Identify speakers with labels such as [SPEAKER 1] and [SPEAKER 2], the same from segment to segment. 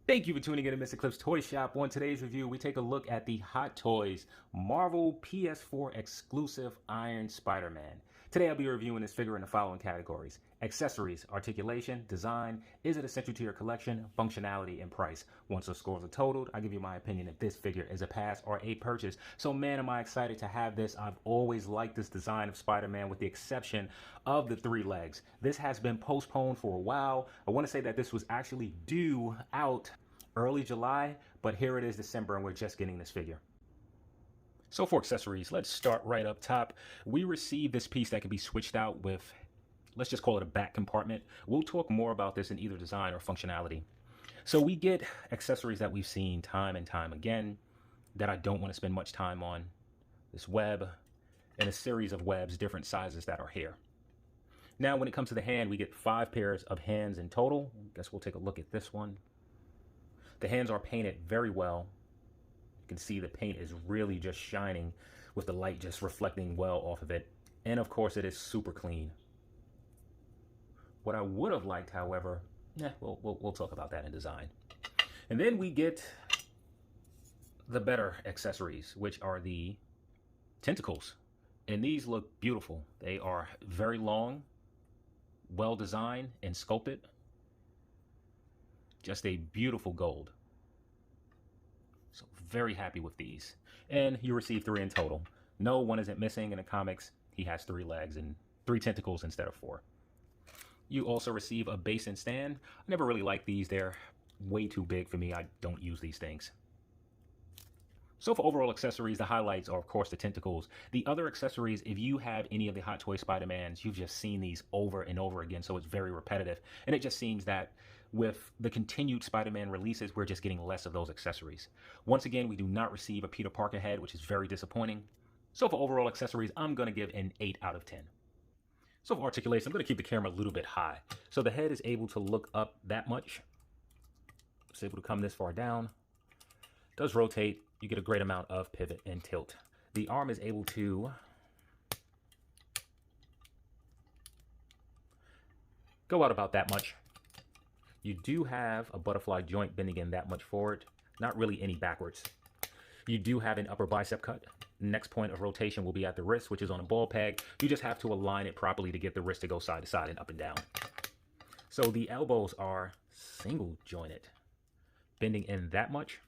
[SPEAKER 1] Thank you for tuning in to Mr. Clip's Toy Shop. On today's review, we take a look at the Hot Toys Marvel PS4 exclusive Iron Spider-Man. Today I'll be reviewing this figure in the following categories: accessories, articulation, design, is it essential to your collection, functionality, and price. Once the scores are totaled, I'll give you my opinion if this figure is a pass or a purchase. So man, am I excited to have this. I've always liked this design of Spider-Man with the exception of the 3 legs. This has been postponed for a while. I want to say that this was actually due out early July, but here it is December and we're just getting this figure. So for accessories, let's start right up top. We received this piece that can be switched out with, let's just call it a back compartment. We'll talk more about this in either design or functionality. So we get accessories that we've seen time and time again that I don't want to spend much time on. This web and a series of webs, different sizes that are here. Now when it comes to the hand, we get 5 pairs of hands in total. I guess we'll take a look at this one. The hands are painted very well. You can see the paint is really just shining with the light just reflecting well off of it. And of course it is super clean. What I would have liked, however, we'll talk about that in design. And then we get the better accessories, which are the tentacles. And these look beautiful. They are very long, well designed and sculpted. Just a beautiful gold. So very happy with these. And you receive 3 in total. No, one isn't missing. In the comics, he has 3 legs and 3 tentacles instead of 4. You also receive a base and stand. I never really liked these. They're way too big for me. I don't use these things. So for overall accessories, the highlights are, of course, the tentacles. The other accessories, if you have any of the Hot Toy Spider-Mans, you've just seen these over and over again, so it's very repetitive. And it just seems that with the continued Spider-Man releases, we're just getting less of those accessories. Once again, we do not receive a Peter Parker head, which is very disappointing. So for overall accessories, I'm going to give an 8 out of 10. So for articulation, I'm going to keep the camera a little bit high. So the head is able to look up that much. It's able to come this far down. It does rotate. You get a great amount of pivot and tilt. The arm is able to go out about that much. You do have a butterfly joint bending in that much forward, not really any backwards. You do have an upper bicep cut. Next point of rotation will be at the wrist, which is on a ball peg. You just have to align it properly to get the wrist to go side to side and up and down. So the elbows are single jointed, bending in that much.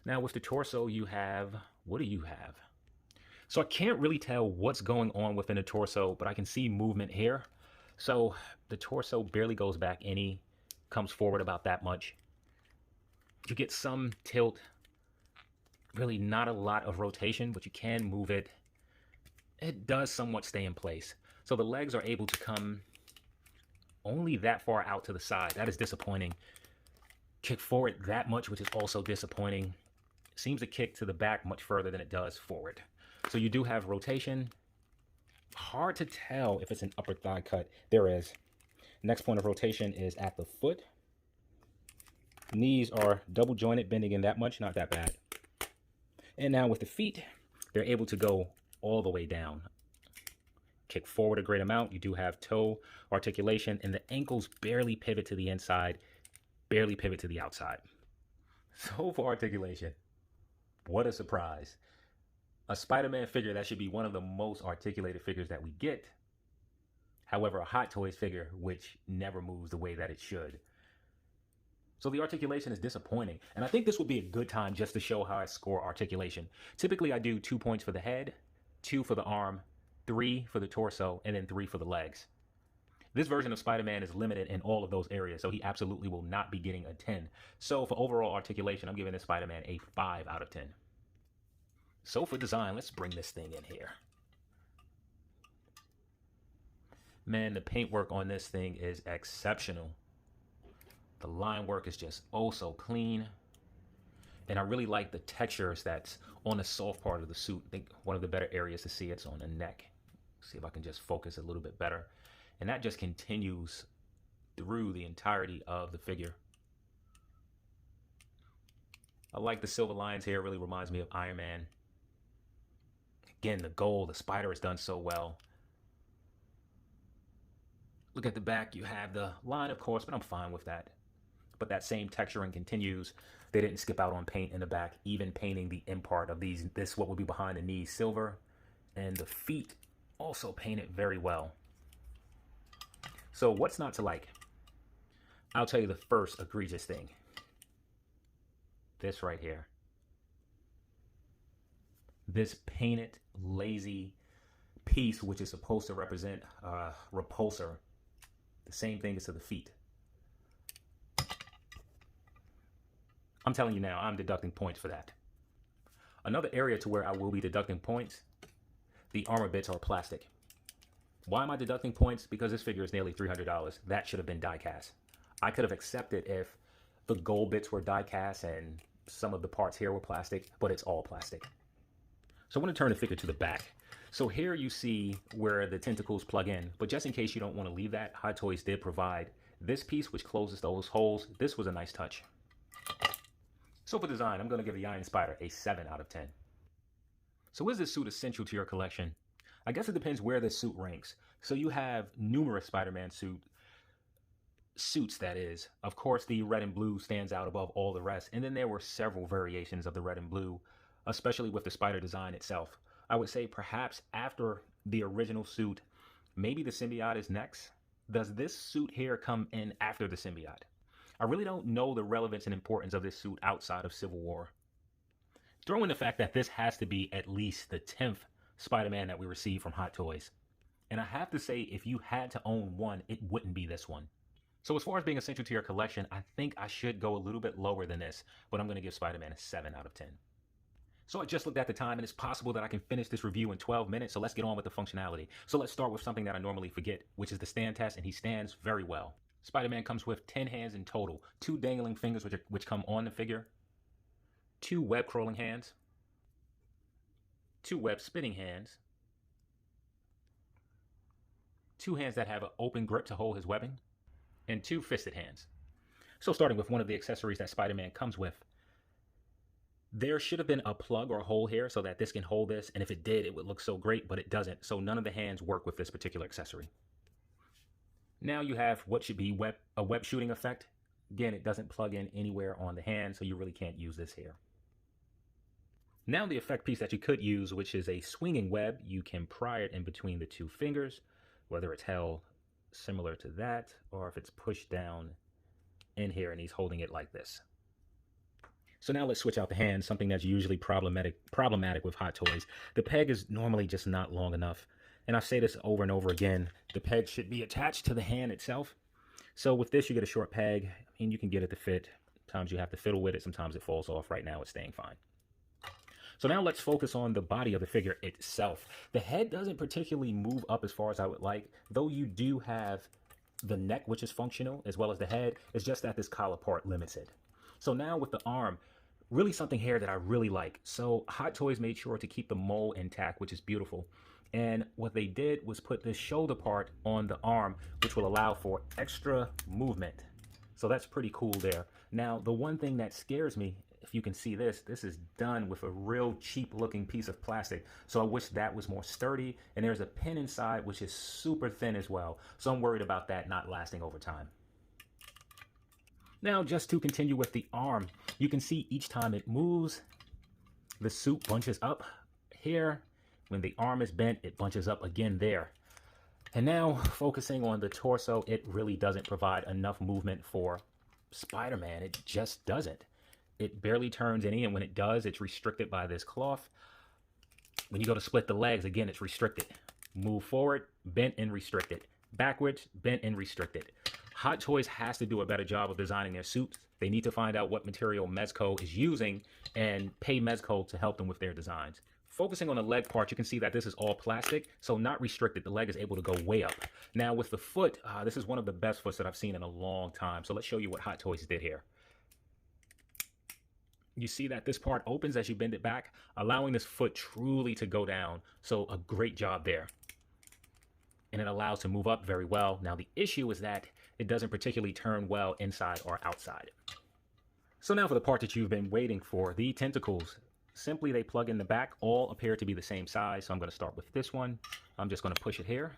[SPEAKER 1] Now with the torso, you have, what do you have? So I can't really tell what's going on within the torso, but I can see movement here. So the torso barely goes back any, comes forward about that much. You get some tilt, really not a lot of rotation, but you can move it. It does somewhat stay in place. So the legs are able to come only that far out to the side. That is disappointing. Kick forward that much, which is also disappointing. Seems to kick to the back much further than it does forward. So you do have rotation. Hard to tell if it's an upper thigh cut. There is. Next point of rotation is at the foot. Knees are double jointed, bending in that much, not that bad. And now with the feet, they're able to go all the way down. Kick forward a great amount. You do have toe articulation, and the ankles barely pivot to the inside, barely pivot to the outside. So for articulation, what a surprise. A Spider-Man figure that should be one of the most articulated figures that we get. However, a Hot Toys figure which never moves the way that it should. So the articulation is disappointing. And I think this would be a good time just to show how I score articulation. Typically, I do 2 points for the head, 2 for the arm, 3 for the torso, and then 3 for the legs. This version of Spider-Man is limited in all of those areas, so he absolutely will not be getting a 10. So for overall articulation, I'm giving this Spider-Man a 5 out of 10. So for design, let's bring this thing in here. Man, the paintwork on this thing is exceptional. The line work is just oh so clean. And I really like the textures that's on the soft part of the suit. I think one of the better areas to see it's on the neck. See if I can just focus a little bit better. And that just continues through the entirety of the figure. I like the silver lines here. It really reminds me of Iron Man. Again, the gold, the spider is done so well. Look at the back. You have the line, of course, but I'm fine with that. but that same texturing continues. They didn't skip out on paint in the back, even painting the end part of this what would be behind the knees silver, and the feet also painted very well. So what's not to like? I'll tell you the first egregious thing. This right here. This painted, lazy piece, which is supposed to represent repulsor. The same thing is to the feet. I'm telling you now, I'm deducting points for that. Another area to where I will be deducting points, the armor bits are plastic. Why am I deducting points? Because this figure is nearly $300. That should have been die cast. I could have accepted if the gold bits were die cast and some of the parts here were plastic, but it's all plastic. So I want to turn the figure to the back. So here you see where the tentacles plug in, but just in case you don't want to leave that, Hot Toys did provide this piece which closes those holes. This was a nice touch. So for design, I'm going to give the Iron Spider a 7 out of 10. So is this suit essential to your collection? I guess it depends where this suit ranks. So you have numerous Spider-Man suits, that is. Of course, the red and blue stands out above all the rest. And then there were several variations of the red and blue, especially with the spider design itself. I would say perhaps after the original suit, maybe the symbiote is next. Does this suit here come in after the symbiote? I really don't know the relevance and importance of this suit outside of Civil War. Throw in the fact that this has to be at least the 10th Spider-Man that we received from Hot Toys. And I have to say, if you had to own one, it wouldn't be this one. So as far as being essential to your collection, I think I should go a little bit lower than this, but I'm going to give Spider-Man a 7 out of 10. So I just looked at the time, and it's possible that I can finish this review in 12 minutes, so let's get on with the functionality. So let's start with something that I normally forget, which is the stand test, and he stands very well. Spider-Man comes with 10 hands in total, 2 dangling fingers which come on the figure, 2 web crawling hands, 2 web spinning hands, 2 hands that have an open grip to hold his webbing, and 2 fisted hands. So starting with one of the accessories that Spider-Man comes with, there should have been a plug or a hole here so that this can hold this, and if it did, it would look so great, but it doesn't. So none of the hands work with this particular accessory. Now you have what should be a web shooting effect. Again, it doesn't plug in anywhere on the hand, so you really can't use this here. Now the effect piece that you could use, which is a swinging web, you can pry it in between the 2 fingers, whether it's held similar to that, or if it's pushed down in here and he's holding it like this. So now let's switch out the hands, something that's usually problematic with Hot Toys. The peg is normally just not long enough. And I say this over and over again, the peg should be attached to the hand itself. So with this, you get a short peg. I mean, you can get it to fit. Sometimes you have to fiddle with it. Sometimes it falls off. Right now, it's staying fine. So now let's focus on the body of the figure itself. The head doesn't particularly move up as far as I would like, though you do have the neck, which is functional, as well as the head. It's just that this collar part limits it. So now with the arm, really something here that I really like. So Hot Toys made sure to keep the mold intact, which is beautiful. And what they did was put this shoulder part on the arm, which will allow for extra movement. So that's pretty cool there. Now, the one thing that scares me, if you can see this is done with a real cheap looking piece of plastic. So I wish that was more sturdy. And there's a pin inside, which is super thin as well. So I'm worried about that not lasting over time. Now, just to continue with the arm, you can see each time it moves, the suit bunches up here. When the arm is bent, it bunches up again there. And now, focusing on the torso, it really doesn't provide enough movement for Spider-Man. It just doesn't. It barely turns any, and when it does, it's restricted by this cloth. When you go to split the legs, again, it's restricted. Move forward, bent and restricted. Backwards, bent and restricted. Hot Toys has to do a better job of designing their suits. They need to find out what material Mezco is using and pay Mezco to help them with their designs. Focusing on the leg part, you can see that this is all plastic, so not restricted. The leg is able to go way up. Now with the foot, this is one of the best foots that I've seen in a long time. So let's show you what Hot Toys did here. You see that this part opens as you bend it back, allowing this foot truly to go down. So a great job there. And it allows to move up very well. Now the issue is that it doesn't particularly turn well inside or outside. So now for the part that you've been waiting for, the tentacles. Simply they plug in the back, all appear to be the same size. So I'm going to start with this one. I'm just going to push it here.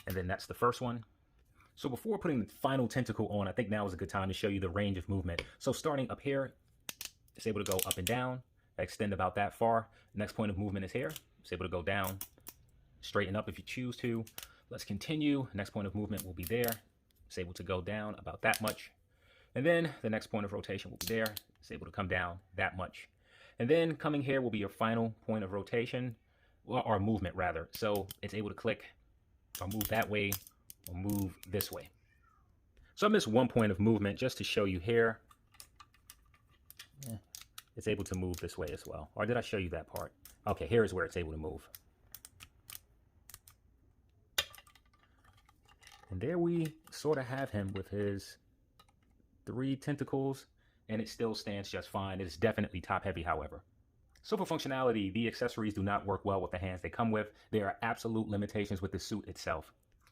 [SPEAKER 1] And then that's the first one. So before putting the final tentacle on, I think now is a good time to show you the range of movement. So starting up here, it's able to go up and down, extend about that far. Next point of movement is here. It's able to go down, straighten up if you choose to. Let's continue. Next point of movement will be there. It's able to go down about that much. And then the next point of rotation will be there. It's able to come down that much. And then coming here will be your final point of rotation, or movement rather. So it's able to click or move that way or move this way. So I missed one point of movement just to show you here. It's able to move this way as well. Or did I show you that part? Okay, here is where it's able to move. And there we sort of have him with his 3 tentacles, and it still stands just fine. It is definitely top heavy, however. So for functionality, the accessories do not work well with the hands they come with. There are absolute limitations with the suit itself.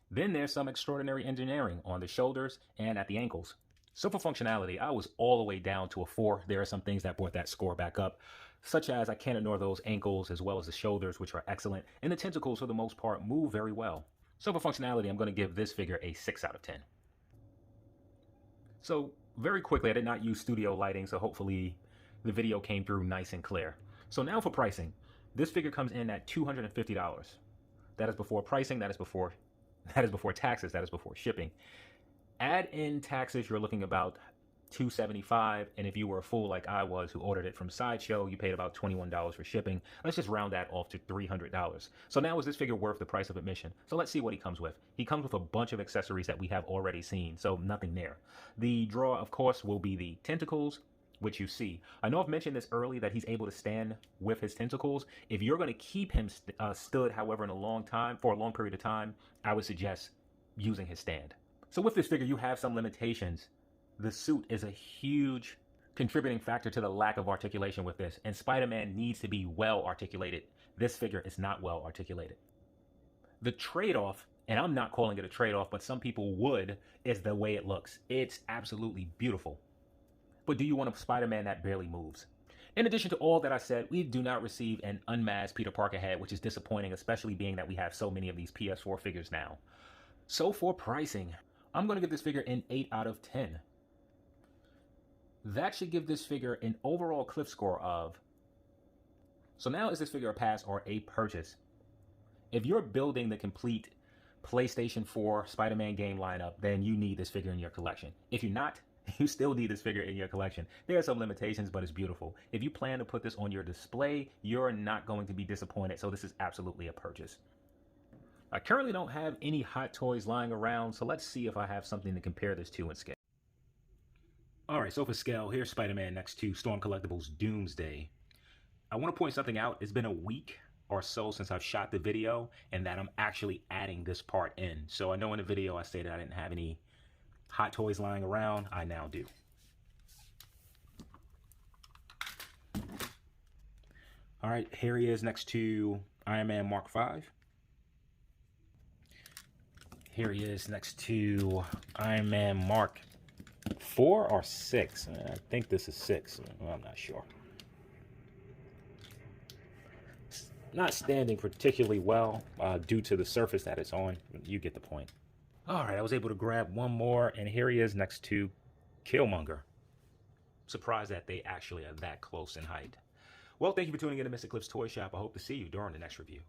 [SPEAKER 1] Then there's some extraordinary engineering on the shoulders and at the ankles. So for functionality, I was all the way down to a 4. There are some things that brought that score back up, such as I can't ignore those ankles as well as the shoulders, which are excellent. And the tentacles, for the most part, move very well. So for functionality, I'm going to give this figure a 6 out of 10. So very quickly, I did not use studio lighting, so hopefully the video came through nice and clear. So now for pricing, this figure comes in at $250. That is before pricing, that is before taxes, that is before shipping. Add in taxes, you're looking about $275, and if you were a fool like I was who ordered it from Sideshow, you paid about $21 for shipping. Let's just round that off to $300. So now is this figure worth the price of admission? So let's see what he comes with. He comes with a bunch of accessories that we have already seen, so nothing there. The draw, of course, will be the tentacles, which you see. I know I've mentioned this early that he's able to stand with his tentacles. If you're going to keep him stood, however, for a long period of time, I would suggest using his stand. So with this figure, you have some limitations. The suit is a huge contributing factor to the lack of articulation with this, and Spider-Man needs to be well articulated. This figure is not well articulated. The trade-off, and I'm not calling it a trade-off, but some people would, is the way it looks. It's absolutely beautiful. But do you want a Spider-Man that barely moves? In addition to all that I said, we do not receive an unmasked Peter Parker head, which is disappointing, especially being that we have so many of these PS4 figures now. So for pricing, I'm going to give this figure an 8 out of 10. That should give this figure an overall cliff score of... So now is this figure a pass or a purchase? If you're building the complete PlayStation 4 Spider-Man game lineup, then you need this figure in your collection. If you're not, you still need this figure in your collection. There are some limitations, but it's beautiful. If you plan to put this on your display, you're not going to be disappointed, so this is absolutely a purchase. I currently don't have any Hot Toys lying around, so let's see if I have something to compare this to in scale. Alright, so for scale, here's Spider-Man next to Storm Collectibles Doomsday. I want to point something out. It's been a week or so since I've shot the video, and that I'm actually adding this part in. So I know in the video I stated I didn't have any Hot Toys lying around. I now do. Alright, here he is next to Iron Man Mark V. Here he is next to Iron Man Mark 4 or 6. I think this is 6. Well, I'm not sure. It's not standing particularly well due to the surface that it's on. You get the point. Alright, I was able to grab one more, and here he is next to Killmonger. Surprised that they actually are that close in height. Well, thank you for tuning in to Mr. Cliff's Toy Shop. I hope to see you during the next review.